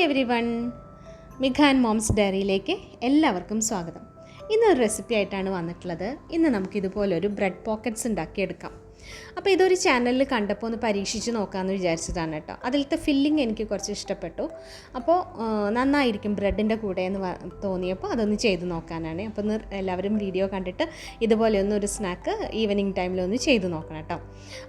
Everyone, മിഖാൻ moms ഡയറിയിലേക്ക് എല്ലാവർക്കും സ്വാഗതം. ഇന്നൊരു റെസിപ്പി ആയിട്ടാണ് വന്നിട്ടുള്ളത്. ഇന്ന് നമുക്കിതുപോലൊരു ബ്രെഡ് പോക്കറ്റ്സ് ഉണ്ടാക്കിയെടുക്കാം. അപ്പോൾ ഇതൊരു ചാനലിൽ കണ്ടപ്പോൾ ഒന്ന് പരീക്ഷിച്ച് നോക്കാമെന്ന് വിചാരിച്ചതാണ് കേട്ടോ. അതിലത്തെ ഫില്ലിങ് എനിക്ക് കുറച്ച് ഇഷ്ടപ്പെട്ടു. അപ്പോൾ നന്നായിരിക്കും ബ്രെഡിൻ്റെ കൂടെ എന്ന് തോന്നിയപ്പോൾ അതൊന്ന് ചെയ്ത് നോക്കാനാണ്. അപ്പോൾ ഒന്ന് എല്ലാവരും വീഡിയോ കണ്ടിട്ട് ഇതുപോലെയൊന്നും ഒരു സ്നാക്ക് ഈവനിങ് ടൈമിലൊന്ന് ചെയ്ത് നോക്കണം കേട്ടോ.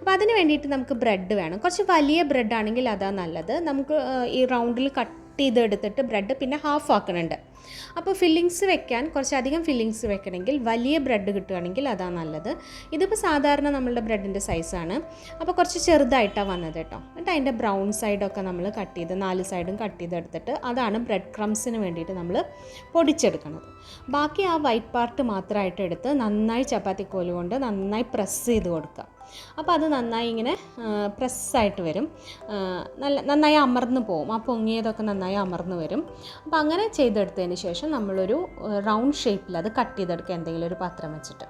അപ്പോൾ അതിന് വേണ്ടിയിട്ട് നമുക്ക് ബ്രെഡ് വേണം. കുറച്ച് വലിയ ബ്രെഡ് ആണെങ്കിൽ അതാണ് നല്ലത്. നമുക്ക് ഈ റൗണ്ടിൽ കട്ട് ചെയ്തെടുത്തിട്ട് ബ്രെഡ് പിന്നെ ഹാഫ് ആക്കുന്നുണ്ട്. അപ്പോൾ ഫില്ലിങ്സ് വെക്കാൻ കുറച്ചധികം ഫില്ലിങ്സ് വെക്കണമെങ്കിൽ വലിയ ബ്രെഡ് കിട്ടുകയാണെങ്കിൽ അതാണ് നല്ലത്. ഇതിപ്പോൾ സാധാരണ നമ്മളുടെ ബ്രെഡിൻ്റെ സൈസാണ്. അപ്പോൾ കുറച്ച് ചെറുതായിട്ടാണ് വന്നത് കേട്ടോ. എന്നിട്ട് അതിൻ്റെ ബ്രൗൺ സൈഡൊക്കെ നമ്മൾ കട്ട് ചെയ്ത് 4 സൈഡും കട്ട് ചെയ്തെടുത്തിട്ട് അതാണ് ബ്രെഡ് ക്രംസിന് വേണ്ടിയിട്ട് നമ്മൾ പൊടിച്ചെടുക്കുന്നത്. ബാക്കി ആ വൈറ്റ് പാർട്ട് മാത്രമായിട്ട് എടുത്ത് നന്നായി ചപ്പാത്തിക്കോല് കൊണ്ട് നന്നായി പ്രസ് ചെയ്ത് കൊടുക്കുക. അപ്പോൾ അത് നന്നായി ഇങ്ങനെ പ്രസ്സായിട്ട് വരും. നന്നായി അമർന്ന് പോവും. ആ പൊങ്ങിയതൊക്കെ നന്നായി അമർന്ന് വരും. അപ്പോൾ അങ്ങനെ ചെയ്തെടുത്തതിന് ശേഷം നമ്മളൊരു റൗണ്ട് ഷേപ്പിൽ അത് കട്ട് ചെയ്തെടുക്കുക, എന്തെങ്കിലും ഒരു പാത്രം വെച്ചിട്ട്.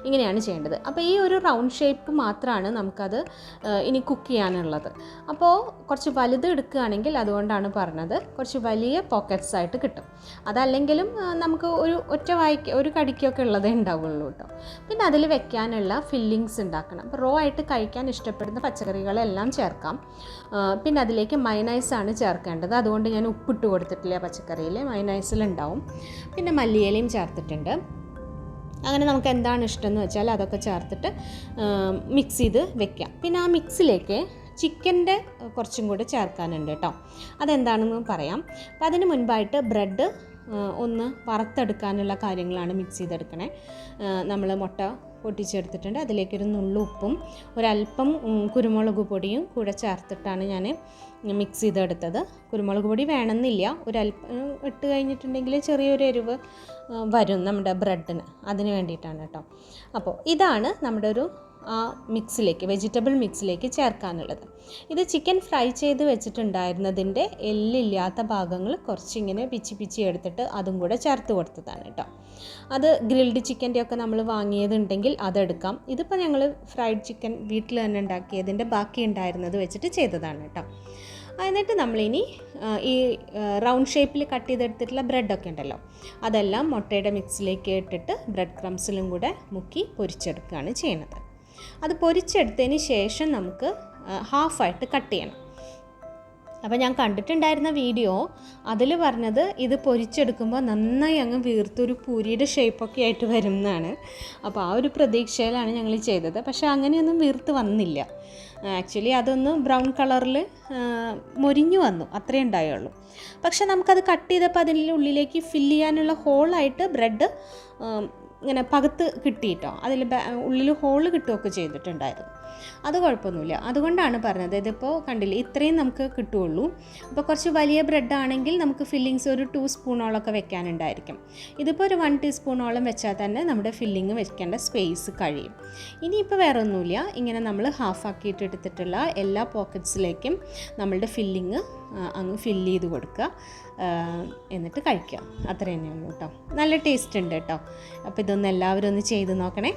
ഇങ്ങനെയാണ് ചെയ്യേണ്ടത്. അപ്പോൾ ഈ ഒരു റൗണ്ട് ഷേപ്പ് മാത്രമാണ് നമുക്കത് ഇനി കുക്ക് ചെയ്യാനുള്ളത്. അപ്പോൾ കുറച്ച് വലുത് എടുക്കുകയാണെങ്കിൽ അതുകൊണ്ടാണ് പറഞ്ഞത്, കുറച്ച് വലിയ പോക്കറ്റ്സ് ആയിട്ട് കിട്ടും. അതല്ലെങ്കിലും നമുക്ക് ഒരു കടിക്കൊക്കെ ഉള്ളതേ ഉണ്ടാവുള്ളൂ കേട്ടോ. പിന്നെ അതിൽ വെക്കാനുള്ള ഫില്ലിങ്സ് ഉണ്ടാക്കണം. അപ്പോൾ റോ ആയിട്ട് കഴിക്കാൻ ഇഷ്ടപ്പെടുന്ന പച്ചക്കറികളെല്ലാം ചേർക്കാം. പിന്നെ അതിലേക്ക് മയനൈസാണ് ചേർക്കേണ്ടത്. അതുകൊണ്ട് ഞാൻ ഉപ്പിട്ട് കൊടുത്തിട്ടില്ല പച്ചക്കറിയിൽ, മയനൈസിലുണ്ടാവും. പിന്നെ മല്ലിയിലയും ചേർത്തിട്ടുണ്ട്. അങ്ങനെ നമുക്ക് എന്താണ് ഇഷ്ടമെന്ന് വെച്ചാൽ അതൊക്കെ ചേർത്തിട്ട് മിക്സ് ചെയ്ത് വെക്കാം. പിന്നെ ആ മിക്സിലേക്ക് ചിക്കൻ്റെ കുറച്ചും കൂടെ ചേർക്കാനുണ്ട് കേട്ടോ. അതെന്താണെന്ന് പറയാം. അപ്പോൾ അതിന് മുൻപായിട്ട് ബ്രെഡ് ഒന്ന് വറുത്തെടുക്കാനുള്ള കാര്യങ്ങളാണ് മിക്സ് ചെയ്തെടുക്കണേ. നമ്മൾ മുട്ട പൊട്ടിച്ചെടുത്തിട്ടുണ്ട്. അതിലേക്കൊരു നുള്ളു ഉപ്പും ഒരല്പം കുരുമുളക് പൊടിയും കൂടെ ചേർത്തിട്ടാണ് ഞാൻ മിക്സ് ചെയ്തെടുത്തത്. കുരുമുളക് പൊടി വേണമെന്നില്ല, ഒരല്പം ഇട്ട് കഴിഞ്ഞിട്ടുണ്ടെങ്കിൽ ചെറിയൊരു എരിവ് വരും നമ്മുടെ ബ്രെഡിന്. അതിന് വേണ്ടിയിട്ടാണ് കേട്ടോ. അപ്പോൾ ഇതാണ് നമ്മുടെ ഒരു വെജിറ്റബിൾ മിക്സിലേക്ക് ചേർക്കാനുള്ളത്. ഇത് ചിക്കൻ ഫ്രൈ ചെയ്ത് വെച്ചിട്ടുണ്ടായിരുന്നതിൻ്റെ എല്ലില്ലാത്ത ഭാഗങ്ങൾ കുറച്ചിങ്ങനെ പിച്ചി എടുത്തിട്ട് അതും കൂടെ ചേർത്ത് കൊടുത്തതാണ് കേട്ടോ. അത് ഗ്രിൽഡ് ചിക്കൻ്റെ ഒക്കെ നമ്മൾ വാങ്ങിയതുണ്ടെങ്കിൽ അതെടുക്കാം. ഇതിപ്പോൾ ഞങ്ങൾ ഫ്രൈഡ് ചിക്കൻ വീട്ടിൽ തന്നെ ഉണ്ടാക്കിയതിൻ്റെ ബാക്കി ഉണ്ടായിരുന്നത് വെച്ചിട്ട് ചെയ്തതാണ് കേട്ടോ. എന്നിട്ട് നമ്മളിനി ഈ റൗണ്ട് ഷേപ്പിൽ കട്ട് ചെയ്തെടുത്തിട്ടുള്ള ബ്രെഡൊക്കെ ഉണ്ടല്ലോ, അതെല്ലാം മുട്ടയുടെ മിക്സിലേക്ക് ഇട്ടിട്ട് ബ്രെഡ് ക്രംസിലും കൂടെ മുക്കി പൊരിച്ചെടുക്കുകയാണ് ചെയ്യുന്നത്. അത് പൊരിച്ചെടുത്തതിന് ശേഷം നമുക്ക് ഹാഫായിട്ട് കട്ട് ചെയ്യണം. അപ്പോൾ ഞാൻ കണ്ടിട്ടുണ്ടായിരുന്ന വീഡിയോ അതിൽ പറഞ്ഞത് ഇത് പൊരിച്ചെടുക്കുമ്പോൾ നന്നായി അങ്ങ് വീർത്തൊരു പൂരിയുടെ ഷേപ്പൊക്കെ ആയിട്ട് വരും എന്നാണ്. അപ്പോൾ ആ ഒരു പ്രതീക്ഷയിലാണ് ഞങ്ങൾ ചെയ്തത്. പക്ഷേ അങ്ങനെയൊന്നും വീർത്ത് വന്നില്ല. ആക്ച്വലി അതൊന്ന് ബ്രൗൺ കളറിൽ മൊരിഞ്ഞു വന്നു, അത്രയേ ഉണ്ടായുള്ളൂ. പക്ഷേ നമുക്കത് കട്ട് ചെയ്തപ്പോൾ അതിൻ്റെ ഉള്ളിലേക്ക് ഫില്ല് ചെയ്യാനുള്ള ഹോളായിട്ട് ബ്രെഡ് ഇങ്ങനെ പകുത്ത് കിട്ടിയിട്ടോ. അതിൽ ഉള്ളിൽ ഹോള് കിട്ടുകയൊക്കെ ചെയ്തിട്ടുണ്ടായിരുന്നു. അത് കുഴപ്പമൊന്നുമില്ല. അതുകൊണ്ടാണ് പറഞ്ഞത്. ഇതിപ്പോൾ കണ്ടില്ലേ, ഇത്രയും നമുക്ക് കിട്ടുകയുള്ളൂ. അപ്പോൾ കുറച്ച് വലിയ ബ്രെഡാണെങ്കിൽ നമുക്ക് ഫില്ലിങ്സ് ഒരു 2 സ്പൂണോളമൊക്കെ വെക്കാനുണ്ടായിരിക്കും. ഇതിപ്പോൾ ഒരു 1 ടീസ്പൂണോളം വെച്ചാൽ തന്നെ നമ്മുടെ ഫില്ലിങ് വെക്കേണ്ട സ്പേസ് കഴിയും. ഇനിയിപ്പോൾ വേറെ ഒന്നുമില്ല, ഇങ്ങനെ നമ്മൾ ഹാഫാക്കിയിട്ട് എടുത്തിട്ടുള്ള എല്ലാ പോക്കറ്റ്സിലേക്കും നമ്മളുടെ ഫില്ലിങ് അങ്ങ് ഫില്ല് ചെയ്ത് കൊടുക്കുക, എന്നിട്ട് കഴിക്കുക. അത്ര തന്നെയുള്ളൂ കേട്ടോ. നല്ല ടേസ്റ്റ് ഉണ്ട് കേട്ടോ. അപ്പോൾ ഇതൊന്ന് എല്ലാവരും ഒന്ന് ചെയ്ത് നോക്കണേ.